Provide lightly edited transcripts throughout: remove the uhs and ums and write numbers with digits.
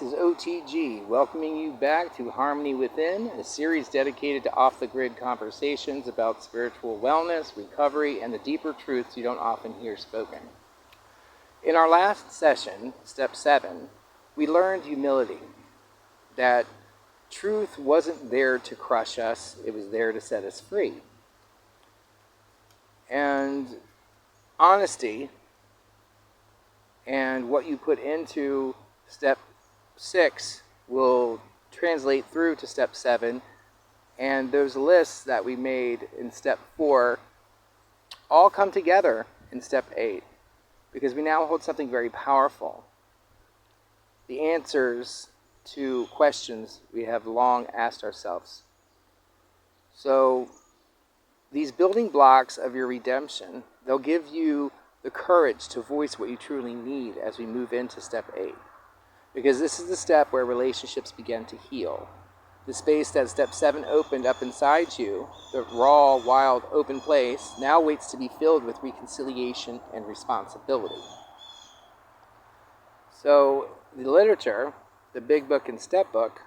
this is OTG, welcoming you back to Harmony Within, a series dedicated to off-the-grid conversations about spiritual wellness, recovery, and the deeper truths you don't often hear spoken. In our last session, Step 7, we learned humility, that truth wasn't there to crush us, it was there to set us free. And honesty, and what you put into Step 6 will translate through to Step 7, and those lists that we made in Step 4 all come together in Step 8, because we now hold something very powerful. The answers to questions we have long asked ourselves. So these building blocks of your redemption, they'll give you the courage to voice what you truly need as we move into Step 8. Because this is the step where relationships begin to heal. The space that Step 7 opened up inside you, the raw, wild, open place, now waits to be filled with reconciliation and responsibility. So the literature, the Big Book and Step Book,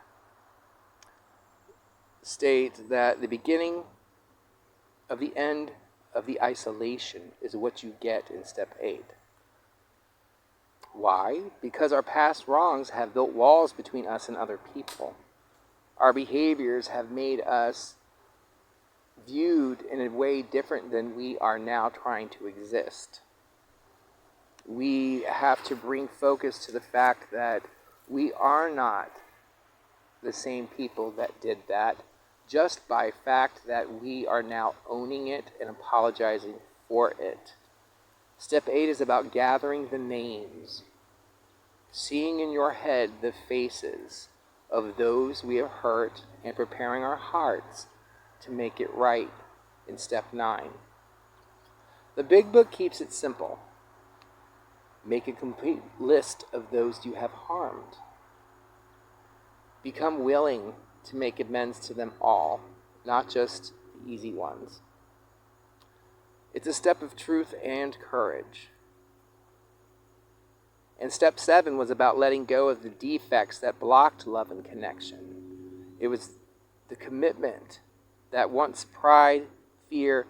state that the beginning of the end of the isolation is what you get in Step 8. Why? Because our past wrongs have built walls between us and other people. Our behaviors have made us viewed in a way different than we are now trying to exist. We have to bring focus to the fact that we are not the same people that did that, just by fact that we are now owning it and apologizing for it. Step 8 is about gathering the names, seeing in your head the faces of those we have hurt, and preparing our hearts to make it right in Step 9. The Big Book keeps it simple. Make a complete list of those you have harmed. Become willing to make amends to them all, not just the easy ones. It's a step of truth and courage. And Step 7 was about letting go of the defects that blocked love and connection. It was the commitment that once pride, fear,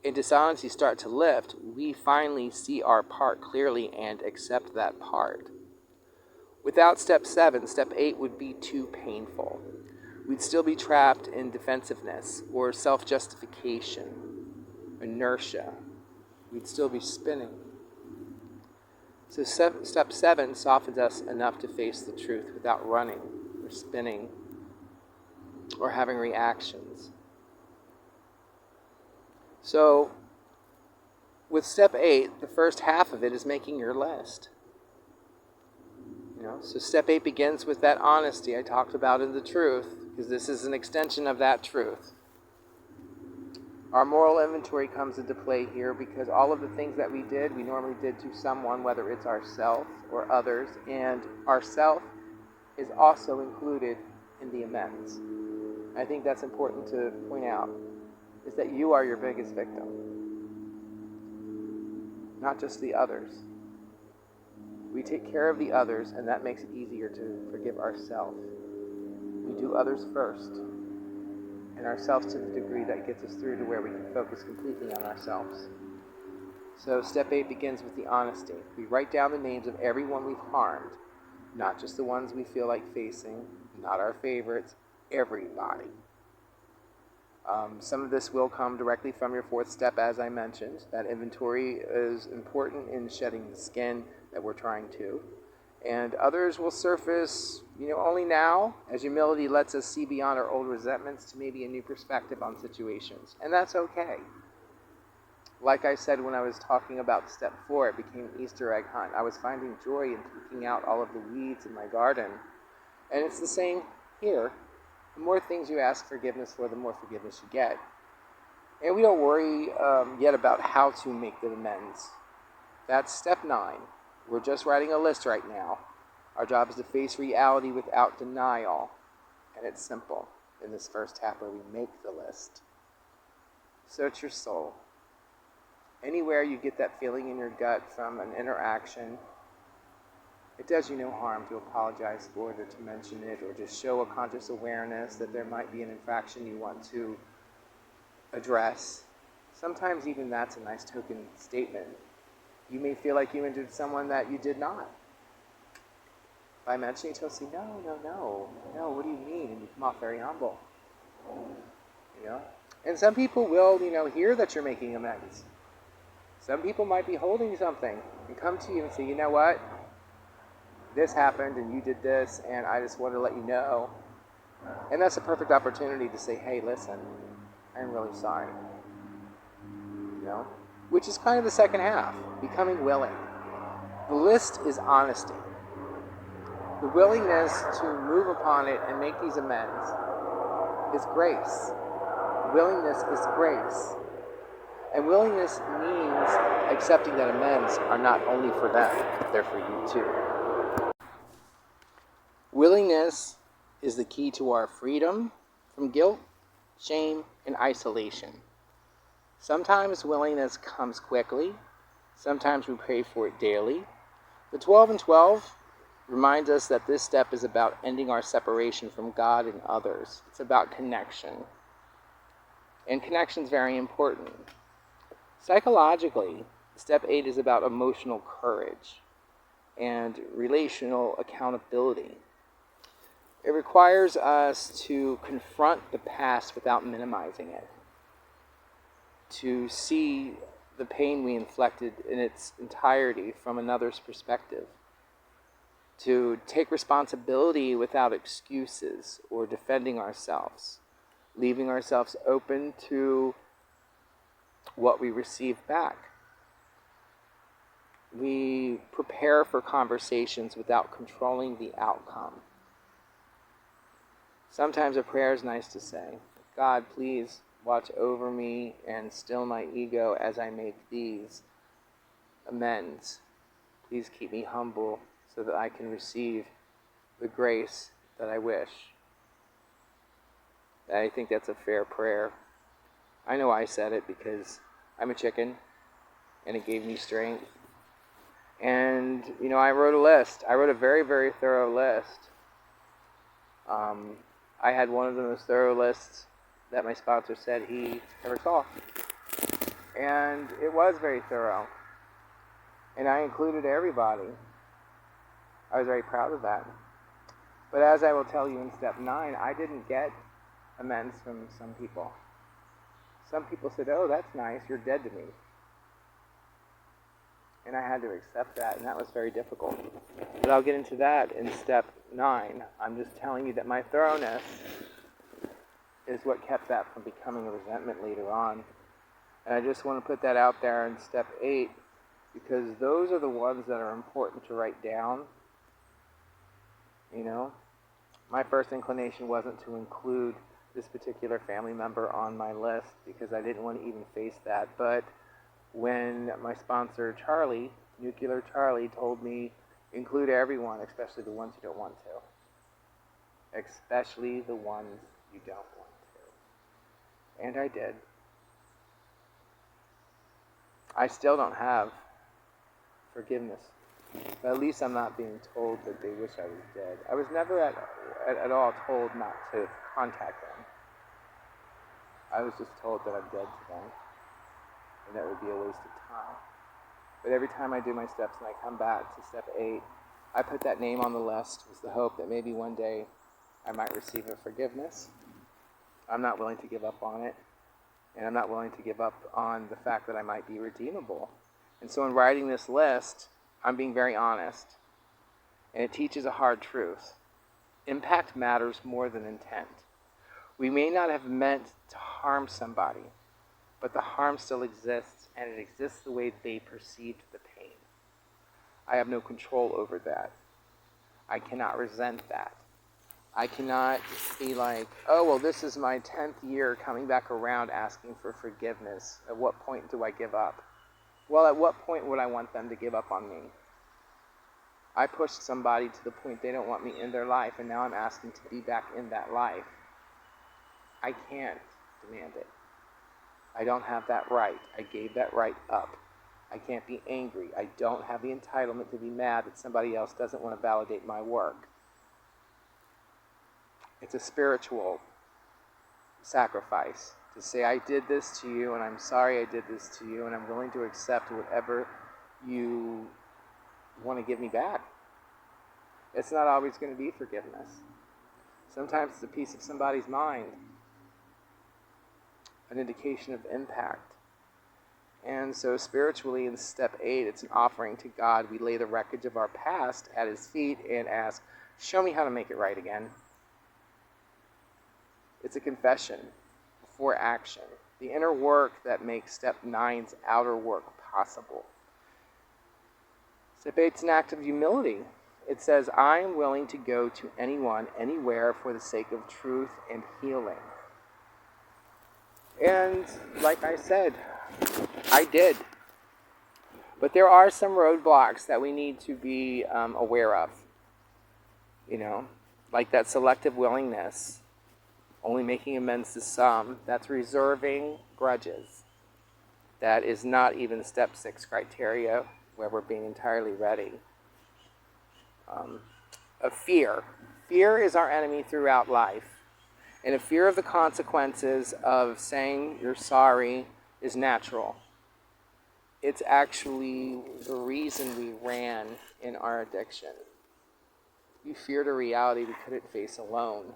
and dishonesty start to lift, we finally see our part clearly and accept that part. Without Step 7, Step 8 would be too painful. We'd still be trapped in defensiveness or self-justification, inertia. We'd still be spinning. So Step 7 softens us enough to face the truth without running or spinning or having reactions. So with Step 8, the first half of it is making your list. So Step 8 begins with that honesty I talked about in the truth, because this is an extension of that truth. Our moral inventory comes into play here because all of the things that we did, we normally did to someone, whether it's ourself or others, and ourself is also included in the amends. I think that's important to point out, is that you are your biggest victim, not just the others. We take care of the others, and that makes it easier to forgive ourselves. We do others first, and ourselves to the degree that gets us through to where we can focus completely on ourselves. So Step 8 begins with the honesty. We write down the names of everyone we've harmed, not just the ones we feel like facing, not our favorites, everybody. Some of this will come directly from your fourth step, as I mentioned. That inventory is important in shedding the skin that we're trying to. And others will surface, only now, as humility lets us see beyond our old resentments to maybe a new perspective on situations. And that's okay. Like I said when I was talking about Step 4, it became an Easter egg hunt. I was finding joy in picking out all of the weeds in my garden. And it's the same here. The more things you ask forgiveness for, the more forgiveness you get. And we don't worry yet about how to make the amends. That's Step 9. We're just writing a list right now. Our job is to face reality without denial. And it's simple in this first half where we make the list. Search your soul. Anywhere you get that feeling in your gut from an interaction, It does you no harm to apologize for it or to mention it or just show a conscious awareness that there might be an infraction you want to address. Sometimes even that's a nice token statement. You may feel like you injured someone that you did not. By mentioning it, he'll say, no, what do you mean? And you come off very humble. And some people will, hear that you're making amends. Some people might be holding something and come to you and say, you know what? This happened and you did this and I just wanted to let you know. And that's a perfect opportunity to say, hey, listen, I'm really sorry. Which is kind of the second half, becoming willing. The list is honesty. The willingness to move upon it and make these amends is grace. Willingness is grace. And willingness means accepting that amends are not only for them, they're for you too. Willingness is the key to our freedom from guilt, shame, and isolation. Sometimes willingness comes quickly. Sometimes we pray for it daily. The 12 and 12 reminds us that this step is about ending our separation from God and others. It's about connection. And connection is very important. Psychologically, step 8 is about emotional courage and relational accountability. It requires us to confront the past without minimizing it, to see the pain we inflicted in its entirety from another's perspective, to take responsibility without excuses or defending ourselves, leaving ourselves open to what we receive back. We prepare for conversations without controlling the outcome. Sometimes a prayer is nice to say, God, please watch over me and still my ego as I make these amends. Please keep me humble so that I can receive the grace that I wish. I think that's a fair prayer. I know I said it because I'm a chicken and it gave me strength. And, I wrote a list. I wrote a very, very thorough list. I had one of the most thorough lists that my sponsor said he ever saw. And it was very thorough. And I included everybody. I was very proud of that. But as I will tell you in step 9, I didn't get amends from some people. Some people said, oh, that's nice, you're dead to me. And I had to accept that, and that was very difficult. But I'll get into that in step 9. I'm just telling you that my thoroughness is what kept that from becoming a resentment later on. And I just want to put that out there in step 8, because those are the ones that are important to write down. My first inclination wasn't to include this particular family member on my list because I didn't want to even face that. But when my sponsor, Charlie, Nuclear Charlie, told me, include everyone, especially the ones you don't want to. Especially the ones you don't want to. And I did. I still don't have forgiveness. But at least I'm not being told that they wish I was dead. I was never at all told not to contact them. I was just told that I'm dead to them. And that would be a waste of time. But every time I do my steps and I come back to step 8, I put that name on the list with the hope that maybe one day I might receive a forgiveness. I'm not willing to give up on it. And I'm not willing to give up on the fact that I might be redeemable. And so in writing this list, I'm being very honest. And it teaches a hard truth. Impact matters more than intent. We may not have meant to harm somebody, but the harm still exists, and it exists the way they perceived the pain. I have no control over that. I cannot resent that. I cannot be like, oh, well, this is my 10th year coming back around asking for forgiveness. At what point do I give up? Well, at what point would I want them to give up on me? I pushed somebody to the point they don't want me in their life, and now I'm asking to be back in that life. I can't demand it. I don't have that right. I gave that right up. I can't be angry. I don't have the entitlement to be mad that somebody else doesn't want to validate my work. It's a spiritual sacrifice to say, I did this to you, and I'm sorry I did this to you, and I'm willing to accept whatever you want to give me back. It's not always going to be forgiveness. Sometimes it's a piece of somebody's mind, an indication of impact. And so spiritually in step 8, it's an offering to God. We lay the wreckage of our past at his feet and ask, show me how to make it right again. It's a confession before action, the inner work that makes step 9's outer work possible. Step 8 is an act of humility. It says, I am willing to go to anyone, anywhere for the sake of truth and healing. And like I said, I did. But there are some roadblocks that we need to be aware of. Like that selective willingness, only making amends to some. That's reserving grudges. That is not even step 6 criteria, where we're being entirely ready. Of fear. Fear is our enemy throughout life. And a fear of the consequences of saying you're sorry is natural. It's actually the reason we ran in our addiction. We feared a reality we couldn't face alone.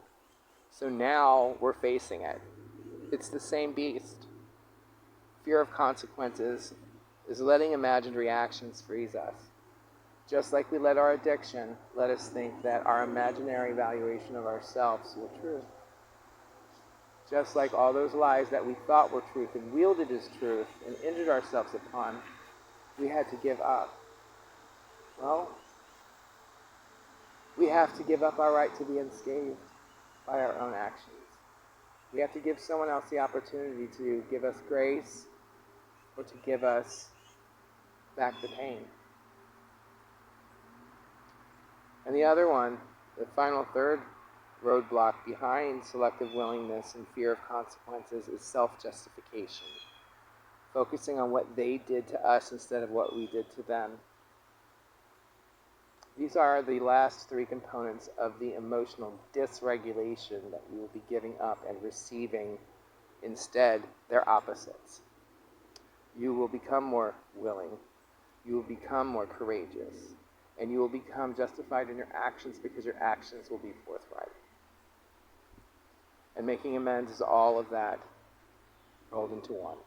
So now we're facing it. It's the same beast. Fear of consequences is letting imagined reactions freeze us. Just like we let our addiction let us think that our imaginary evaluation of ourselves were true. Just like all those lies that we thought were truth and wielded as truth and injured ourselves upon, we had to give up. Well, we have to give up our right to be unscathed by our own actions. We have to give someone else the opportunity to give us grace or to give us back the pain. And the other one, the final third roadblock behind selective willingness and fear of consequences, is self-justification. Focusing on what they did to us instead of what we did to them. These are the last 3 components of the emotional dysregulation that we will be giving up and receiving instead their opposites. You will become more willing. You will become more courageous. And you will become justified in your actions because your actions will be forthright. And making amends is all of that rolled into one.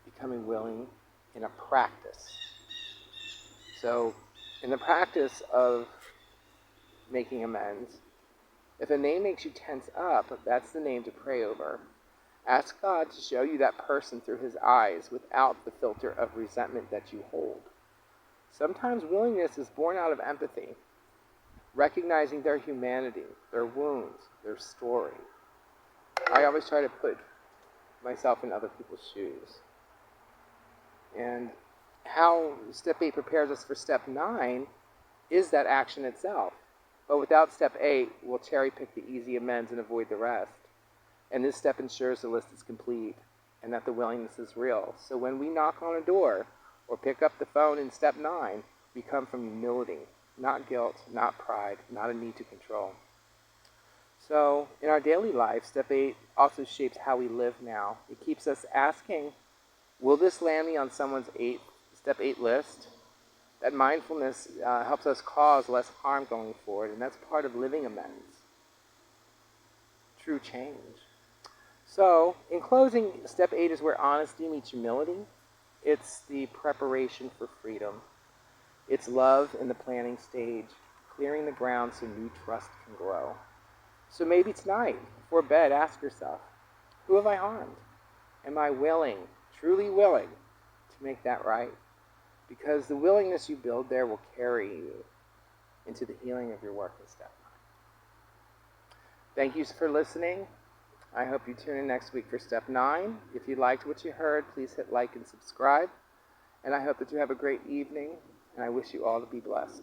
Becoming willing in a practice. So, in the practice of making amends, if a name makes you tense up, that's the name to pray over. Ask God to show you that person through his eyes without the filter of resentment that you hold. Sometimes willingness is born out of empathy, recognizing their humanity, their wounds, their story. I always try to put myself in other people's shoes. And how step 8 prepares us for step 9 is that action itself. But without step 8, we'll cherry pick the easy amends and avoid the rest. And this step ensures the list is complete and that the willingness is real. So when we knock on a door or pick up the phone in step 9, we come from humility, not guilt, not pride, not a need to control. So in our daily life, step 8 also shapes how we live now. It keeps us asking, will this land me on someone's step 8 list? That mindfulness helps us cause less harm going forward, and that's part of living amends. True change. So, in closing, step 8 is where honesty meets humility. It's the preparation for freedom. It's love in the planning stage, clearing the ground so new trust can grow. So maybe tonight, before bed, ask yourself, who have I harmed? Am I willing, truly willing, to make that right? Because the willingness you build there will carry you into the healing of your work in step 9. Thank you for listening. I hope you tune in next week for step 9. If you liked what you heard, please hit like and subscribe. And I hope that you have a great evening, and I wish you all to be blessed.